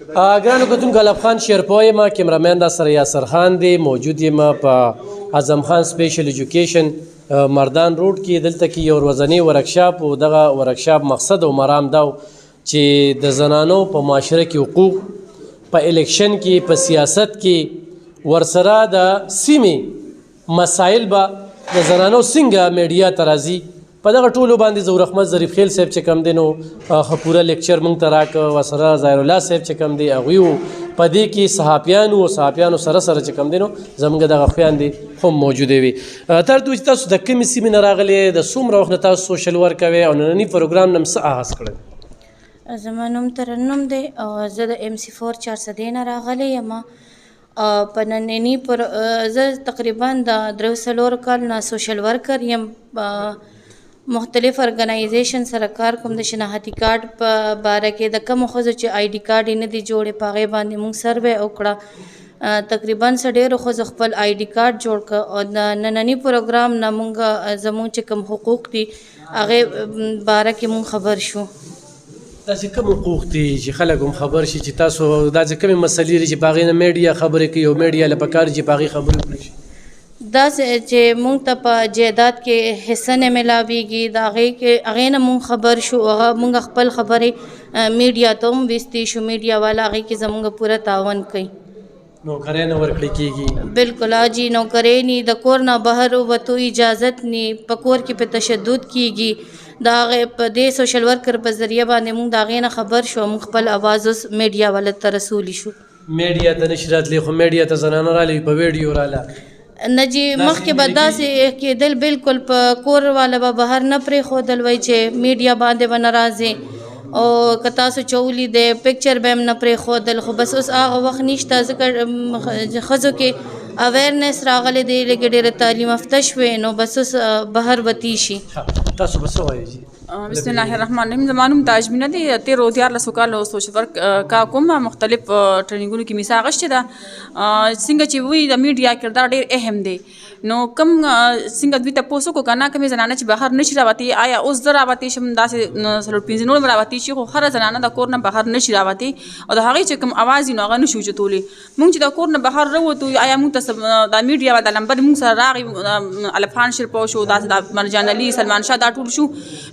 ګرانو کتونکو غلب خان شیرپوه یم، کیمرامین دا سره یاسر خان دی. موجود یم په اعظم خان سپیشل ایجوکیشن مردان روډ کې. دلته کې یو ورځنی ورکشاپ و. دغه ورکشاپ مقصد او مرام دا چې د زنانو په معاشره کې حقوق، په الیکشن کې، په سیاست کې، ورسره د سیمې مسایل به د زنانو څنګه میډیا ته راځي، په دغه ټولو باندې ظهور احمد ظریف خیل صاحب چې کوم دی نو پوره لیکچر موږ ته راکړه. ورسره ظاهر الله صاحب چې کوم دی هغوی وو. په دې کې صحافیانو او صحافیانو سره سره چې کوم دی نو زموږ دغه خویندې هم موجودې وي. تر دوی چې تاسو د کومې سیمې نه راغلې، د څومره وخت نه تاسو سوشل ورک کوئ او ننني پروګرام نه څه آغاز کړی؟ زما نوم ترنم دی او زه د MC 4 400 نه راغلی یم. په ننني زه تقریبا د 3 کال نه سوشل ورکر یم. مختلف ارګنایزیشن سره کار کوم. د شناختی کارت په باره کې د کومو ښځو چې ID کارت یې نه دي جوړې، په هغې باندې موږ سروې وکړه. تقریبا ډېرو ښځو خپل ID کارت جوړ کړه او د ننني پروګرام نه موږ زموږ چې کوم حقوق دي هغې باره کې موږ خبر شو. داسې کوم حقوق دي چې خلک هم خبر شي چې تاسو داسې کومې مسلې دي چې په هغې نه میډیا خبرې کوي او میډیا له پکار چې په هغې خبرې وکړي شي؟ داسې چې موږ ته په جایداد کې حصه نه میلاویږي، د هغې نه موږ خبر شو. موږ خپل خبرې میډیا ته هم ویستې شو. میډیا والا هغې کې زموږ پوره تعاون کوي. نوکرۍ نه ورکړل کېږي؟ بالکل حاجي، نوکرۍ نی، د کور نه بهر ووتو اجازت نی، په کور کې په تشدد کېږي. د هغې په دې سوشل ورکر په ذریعه باندې موږ د هغې نه خبر شو. موږ خپل اواز اوس میډیا والا ته رسولی شو. میډیا ته نشي راتلی خو میډیا ته زنانه رالی په ویډیو راله نه جی، مخکې به داسې کېدل. بالکل په کور والا به بهر نه پرېښودل، وایي چې میډیا باندې به نه راځې او که تاسو چې ولیدی پکچر به هم نه پرېښودل. خو بس اوس هغه وخت نشته ځکه ښځو کې اویرنس راغلی دی، لږ ډېره تعلیم یافته شوې، نو بس اوس بهر به تي شي. تاسو به څه وایئ جي؟ بسم الله الرحمن الرحیم. زما نوم تاجمینه دی. 13 کالو سوشل ورک کا کوم. مختلف ټریننګونو کې میسا اغشتې ده. څنګه چې وایي د میډیا کردار ډېر اهم دی، نو کوم څنګه دوی تپوس وکړو که نه کومې زنانه چې بهر نشي راوتې، آیا اوس زه راوتې شم داسې 15 راوتې شي، خو هره زنانه د کور نه بهر نشي راوتې او د هغې چې کوم اواز وي نو هغه نشي اوچتولی. موږ چې د کور نه بهر راوتو، آیا موږ ته د میډیا د نمبر موږ سره راغی، الف خان شیرپوه شو، داسې د مرجان علي، سلمان شاه، دا ټول شو،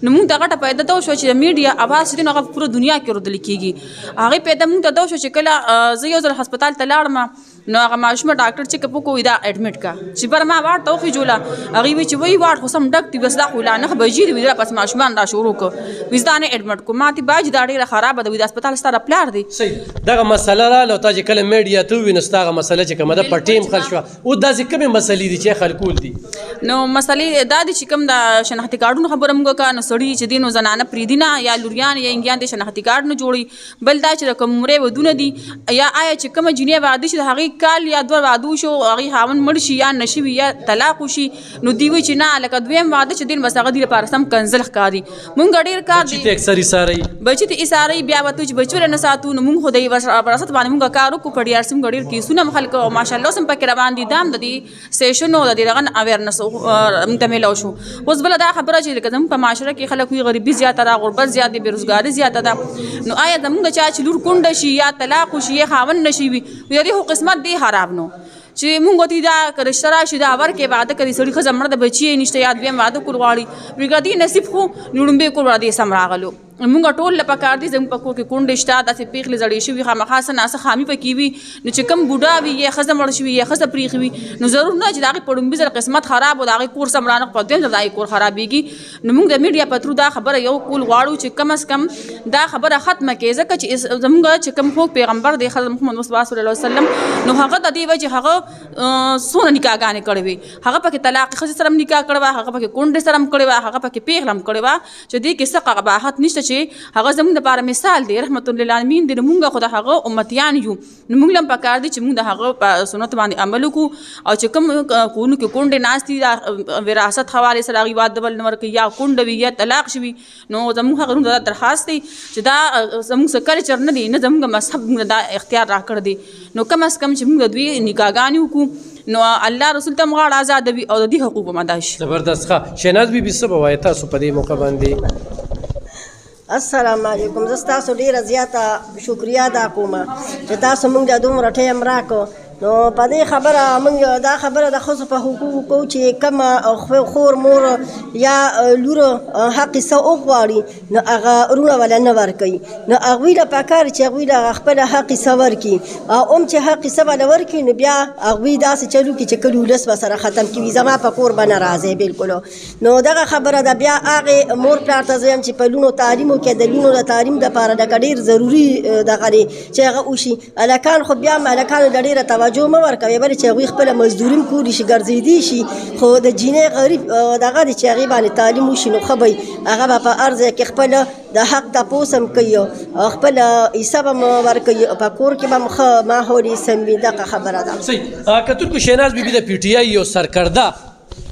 نو موږ ته غټه پیدا ته وشوه چې د میډیا اواز چې دی نو هغه پوره دنیا کې اورېدل کېږي. هغې پیدا موږ ته دا وشوه چې کله زه یو ځل هسپتال ته لاړم نو هغه ماشومه ډاکټر چیک اپ وکړو، دا اډمټ کا چې بر ما واټ ته وخېجوله. هغې وایي چې وایي واټ خو سم ډک دی، بس دا خو لا 9 بجې دي، پس ماشومان را شروع کړو، وایي دا نه اډمټ کړو. ما ته باج دا ډېره خرابه ده، وایي د هسپتال ستا د پلار دی. صحیح. دغه مسله راله او تا چې کله میډیا ته ووینو ستا هغه مسله چې کومه ده په ټیم حل شوه. اوس داسې کومې مسلې دي چې حل کول دي؟ نو مسلې دا دي چې کوم د شناختي کارډونو خبره موږ وکړه، نو سړي چې دي نو زنانه پرېږدي نه، یا لوریان یا انګیان د شناختي کارډ نه جوړوي. بل دا چې د کوم عمرې ودونه دي، یا آیا چې کومه جنۍ واده شي د هغې کال یا 2 واده وشو، هغې خاوند مړ شي یا نشي وي یا طلاق وشي، نو دوی وایي چې نه لکه دویم واده چې دی بس هغه دوی لپاره سم کنزل ښکاري. موږ ډېر کار دی، بچي ته اکثر ایساروي، بچي ته ایساروي، بیا ورته چې بچي ولې نه ساتو. نو موږ خو د وراثت باندې موږ کار وکړو. په DRC موږ ډېر کیسونه هم حل کړو، ماشاءالله اوس هم پکې روان دي. دا هم د دې سیشن او د دې دغه اویرنس موږ ته میلاو شو. اوس بله دا خبره چې لکه زموږ په معاشره کې خلک وي غریبي زیاته ده، غربت زیات دی، بېروزګاري زیاته ده، نو آیا زموږ چا چې لور کونډه شي یا طلاق وشي یا خاوند نشي وي، د دې خو قسمت دی خراب نو چې موږ ورته دا که رشته راشي دا ورکې واده کوي، سړي ښځه مړه ده، بچي یې نشته یا دویم واده کول غواړي، وایي که دې نصیب خو نو لومبۍ کور به دې سم راغلو. موږ ټول له پکار دي زموږ په کور کې کونډې شته، داسې پېغلې زړې شوي خامخا څه ناڅه خامي پکې وي، نو چې کوم بوډا وي یا ښځه مړه شوي یا ښځه پرېښې وي، نو ضرور نه چې د هغې په لومبي ځل قسمت خراب او د هغې کور سم رانغ، په دویم ځل د هغې کور خرابېږي. نو موږ د میډیا په ترو دا خبره یو کول غواړو چې کم از کم دا خبره ختمه کړي، ځکه چې زموږ چې کوم خوږ پیغمبر دی حضرت محمد مصطفی صلی الله علیه وسلم، نو هغه د دې وجې هغه څونه نکاحګانې کړې وې، هغه پکې طلاق ښځې سره هم نکاح کړې وه، هغه پکې کونډې سره هم کړې وه، هغه پکې پېغله هم کړې وه، چې دې کې څه قباحت نشته چې هغه زموږ دپاره مثال دی، رحمت للعالمین دی. نو موږ خو د هغه امتیان یو، نو موږ له هم پکار دي چې موږ د هغه په سنت باندې عمل وکړو، او چې کوم کورونو کې کونډې ناست دي د وراثت حوالې سره هغوی واده بل نه ورکوي، یا کونډه وي یا طلاق شوي، نو زموږ هغه دا درخواست دی چې دا زموږ څه کلچر نه دی، نه زموږ مذهب موږ دا اختیار راکړی دی، نو کم از کم چې موږ د دوی نکاحګانې وکړو، نو الله رسول ته هم غاړه ازادوي او د دې حقوق به هم ادا شي. زبردست. ښه شهناز بیبي څه به وایې تاسو په دې موقع باندې؟ السلام علیکم. زه ستاسو ډېره زیاته شکریا ادا کوم چې تاسو موږ ته دومره ټایم راکړو. نو په دې خبره موږ دا خبره د ښځو په حقوقو کوو چې کومه خور مور یا لور حق حصه وغواړي نو هغه وروڼه وله نه ورکوي. نو هغوی له پکار چې هغوی له خپله حق حصه ورکړي او هم چې حق حصه به له ورکړي نو بیا هغوی داسې چلو کړي چې کلي ولس به سره ختم کړي زما په کور به نه راځئ بلکلو. نو دغه خبره ده. بیا هغې مور پلار ته زه یم چې په لونو تعلیمو کې د لونو د تعلیم دپاره لکه ډېر ضروري دغه دی چې هغه وشي. هلکان خو بیا هم هلکانو ته ډېره توجه مه ورکوئ بلې چې هغوی خپله مزدوري هم کولی شي ګرځېدی شي خو د جینۍ غریب دغه دی چې هغې باندې تعلیم وشي نو ښه به هغه به په هر ځای کې خپله د حق تپوس هم کوي او خپله حصه به هم ورکوي په کور کې به هم ښه ماحول یې سم وي. دغه خبره ده. صحیح. کتونکو شهناز بیبي د پی ټی آی یو سرکرده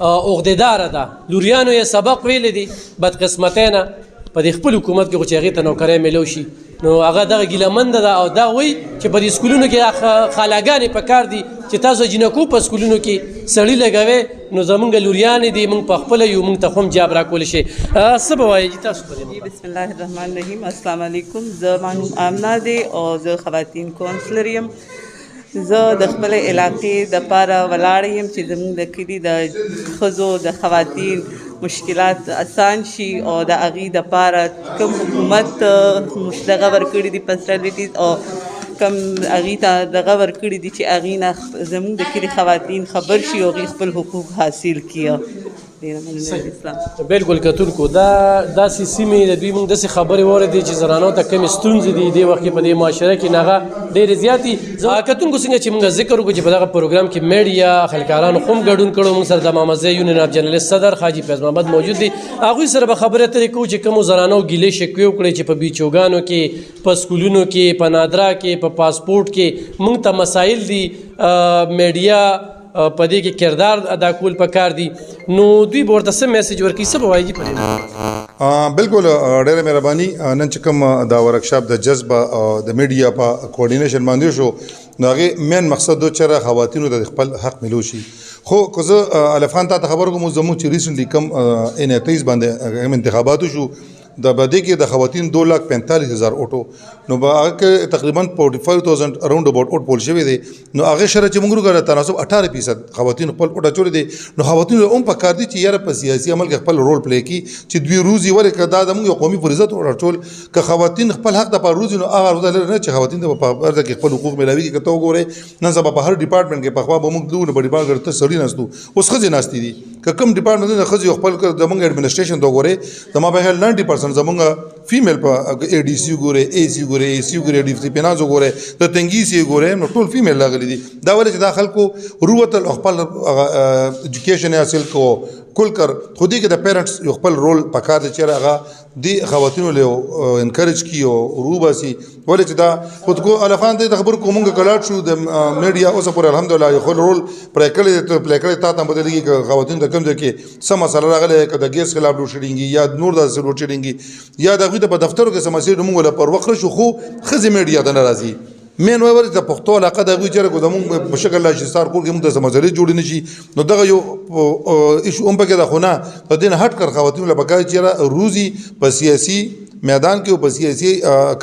عقدهداره ده. لوریانو یې سبق ویلی دی بدقسمتی نه په دې خپل حکومت کې خو چې هغې ته نوکری میلو شي نو هغه دغه ګیلهمنده ده او دا وایي چې په دې سکولونو کې خالاګانې پکار دي چې تاسو جینکو په سکولونو کې سړي لګوئ نو زمونږ لوریانې دي موږ پخپله یو موږ ته خو هم جاب راکولی شي. څه به وایي تاسو په دې؟ بسم الله الرحمن الرحیم. السلام علیکم. زه مانوم آمنه دی او زه خواتین کونسلر یم. زه د خپل علاقې دپاره ولاړه یم چې زموږ د کلي د ښځو د خواتین مشکلات آسان شي او د هغې دپاره کوم حکومت دغه ورکړي دي فیسیلیټیز او کوم هغې ته دغه ورکړي دي چې هغې نه زموږ د کلي خواتین خبر شي او هغې خپل حقوق حاصل کړي. بالکل کتونکو دا داسې سیمې د دوی موږ داسې خبرې واورېدې چې زنانو ته کمې ستونزې دي دې وخت کې په دې معاشره کې هغه ډېرې زیاتې. کتونکو څنګه چې موږ ذکر وکړو چې په دغه پروګرام کې میډیا خلکارانو خو هم ګډون کړو. موږ سره د مامزه یونین اف جرنلست صدر حاجي فیض محمد موجود دي. هغوی سره به خبرې اترې کوو چې کومو زنانو ګیلې شکوې وکړې چې په بیچوګانو کې په سکولونو کې په نادرا کې په پاسپورټ کې موږ ته مسایل دي میډیا په دې کې کردار ادا کول پکار دي نو دوی به ورته څه میسیج ورکوي څه به وایي په دې؟ بالکل ډېره مهرباني. نن چې کوم دا ورکشاپ د جذب د میډیا په کوارډینیشن باندې شو نو هغې مین مقصد و چې خواتینو ته د خپل حق ملو شي. خو که زه الفان ته خبر کوم زموږ چې ریسنټلی کوم ان 23 باندې انتخاباتو شو د بدې کې د خواتین 2,45,000 اوټو نو به هغه کې تقریبا 45,000 اراوند اباؤټ اوټ پول شوی دی. نو هغه سره چې موږ وګورو تناسب 18% خواتین خپل اوټ اچولی دی. نو خواتینو هم پکار دي چې یاره په سیاسي عمل کې خپل رول پلی کړي چې دوی روزي ولې که دا زموږ یو قومي فریضت اچول که خواتین خپل حق دپاره روزي نو هغه روزه لري نه چې خواتین ته په هر ځای کې خپل حقوق میلاویږي. که ته وګورې نن سبا په هر ډپارټمنټ کې پخوا به موږ تلو نو په ډپارټمنټ ته سړي ناستو اوس ښځې ناستې دي. که کوم ډپارټمنټ نه ښځې خپل زموږ ایډمنسټریشن ته وګورې زما په خیال 90% زموږ فیمیل په اے ډي سی ګورې اے سی ګورې اے سی ګورې ډي سی پیناز وګورې د تنګي ګورې نو ټول فیمیل راغلي دي. دا ولې چې دا خلکو روتل خپل ایجوکیشن حاصل کو کول کر خو دې کې د پیرنټس یو خپل رول پکار دی چې هغه د خواتینو له انکریج کی او روباسي ولې چې دا خود کو الفان دې خبر کومګه کلاټ شو د میډیا اوس پر الحمدلله یو خپل رول پر کله تا ته بدلېږي چې خواتین ته کوم ځای کې سم مسله راغله که د ګیس خلاف لوډ شیډینګ یا نور د لوډ شیډینګ یا د غوډه په دفترو کې سماسي موږ له پر وخت شو خو خزي میډیا ته ناراضي مین وایي د پښتو علاقه د غوي چیرې کو زموږ په شکل لا شستار کول کې موږ د سمځلې جوړ نه شي نو دغه یو ایشو هم پکې د خونه په دین هټ کر خواتین له بقای چیرې روزي په سیاسي میدان کې او په سیاسي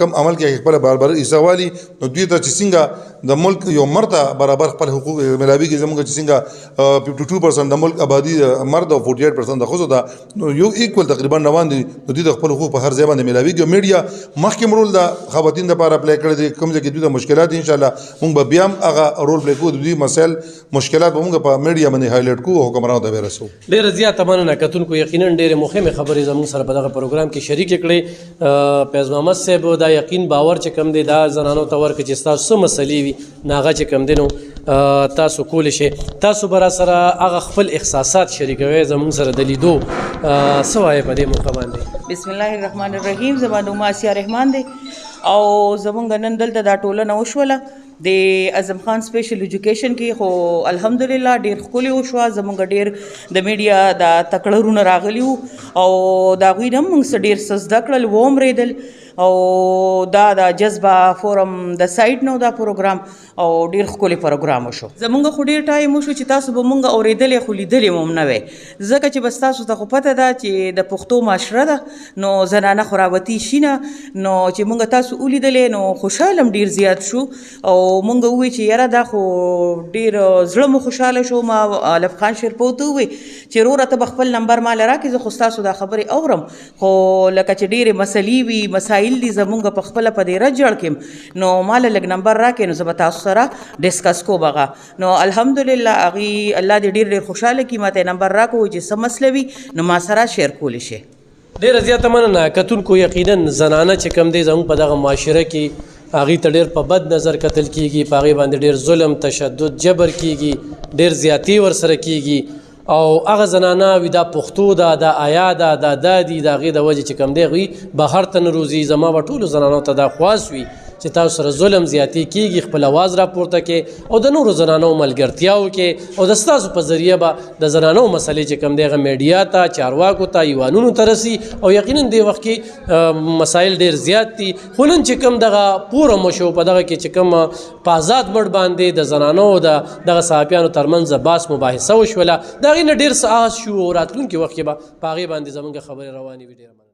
کم عمل کې خپل بار ایسوالي نو دوی ته چې څنګه د ملک یو مرده برابر خپل حقوق ملاوي کې زموږ چې څنګه 52% د ملک آبادی مرد او 48% د ښځو ده نو یو ایکول تقریبا روان دي نو دوی د خپل حقوق په هر ځای باندې ملاوي کې میډیا مخکې رول د خواتین لپاره پلی کړی دی کوم ځای کې دوی د مشکلات ان شاء الله موږ به بیا هم هغه رول پلی کوو دوی مسایل مشکلات به موږ په میډیا باندې هایلایټ کوو حکمرانو ته به رسو. ډېره زیاته مننه کتونکو یقینا ډېرې مهمې خبرې زموږ سره په دغه پروګرام کې شریک کړې. فیض محمد صاحب دا یقین باور چې کم دی دا زنانو ته ورکړي چې ستاسو څه مسلې وي نو هغه چې کم دی نو تاسو کولی شئ تاسو به را سره هغه خپل احساسات شریکوئ زموږ سره د لیدو څه وایې په دې موقع باندې؟ بسم الله الرحمن الرحیم. زما نوم آسیه رحمان دی او زمونږ نن دلته دا ټولنه وشوله د اعظم خان سپیشل ایجوکیشن کې خو الحمدلله ډېر ښکلې وشوه زمونږ ډېر د میډیا دا تکړه رونه راغلي وو او د هغوی نه هم موږ څه ډېر څه زده کړل واورېدل او دا د جذبه فورم د سایډ نو دا پروګرام او ډیر ښکلی پروګرام وشو. زمونږ خو ډیر ټایم وشو چې تاسو به مونږ اورېدلې خو لیدلې مو هم نه وی، ځکه چې بس تاسو ته خو پته ده چې د پښتو معاشره ده نو زنانه خو راوتي شي نه، نو چې مونږ تاسو ولیدلې نو خوشحاله هم ډیر زیات شو او مونږ ووی چې یاره دا خو ډیر زړه مو خوشحاله شو. ما الف خان شیرپو ته ووی چې وروره ته به خپل نمبر مال راکړې، زه خو ستاسو دا خبرې اورم، خو لکه چې ډېرې مسلې وي مسایل دي زمونږ په خپله په دې رجړ کې نو ماله لږ نمبر راکړې نو زه به تاسو سره ډسکس کوم هغه. نو الحمدلله هغې الله دې ډېر ډېر خوشحاله کړي، ما ته یې نمبر راکړو چې څه مسله وي نو ما سره شیر کولی شي. ډېره زیاته مننه. کتونکو یقینا زنانه چې کوم دی زموږ په دغه معاشره کې هغې ته ډېر په بد نظر کتل کېږي، په هغې باندې ډېر ظلم تشدد جبر کېږي، ډېر زیاتې ورسره کېږي او هغه زنانه وي دا پښتو ده، دا آیا ده، دا دي، د هغې د وجې چې کوم دی هغوی بهر ته نه روځي. زما به ټولو زنانو ته دا خواست وي چې تاسو سره ظلم زیاتې کېږي، خپل اواز راپورته کې او د نورو زنانو ملګرتیاو کې او د ستاسو په ذریعه به د زنانو مسلې چې کوم دی هغه میډیا ته، چارواکو ته، ایوانونو ته رسي او یقینا دې وخت کې مسایل ډېر زیات دي. خو نن چې کوم دغه پوره مشو په دغه کې چې کوم په آزاد مړ باندې د زنانو د دغه صحافیانو ترمنځ بحث مباحثه وشوله، د هغې نه ډېر څه آس شو او راتلونکي وخت کې به په هغې باندې زموږ خبرې روانې وي. ډېره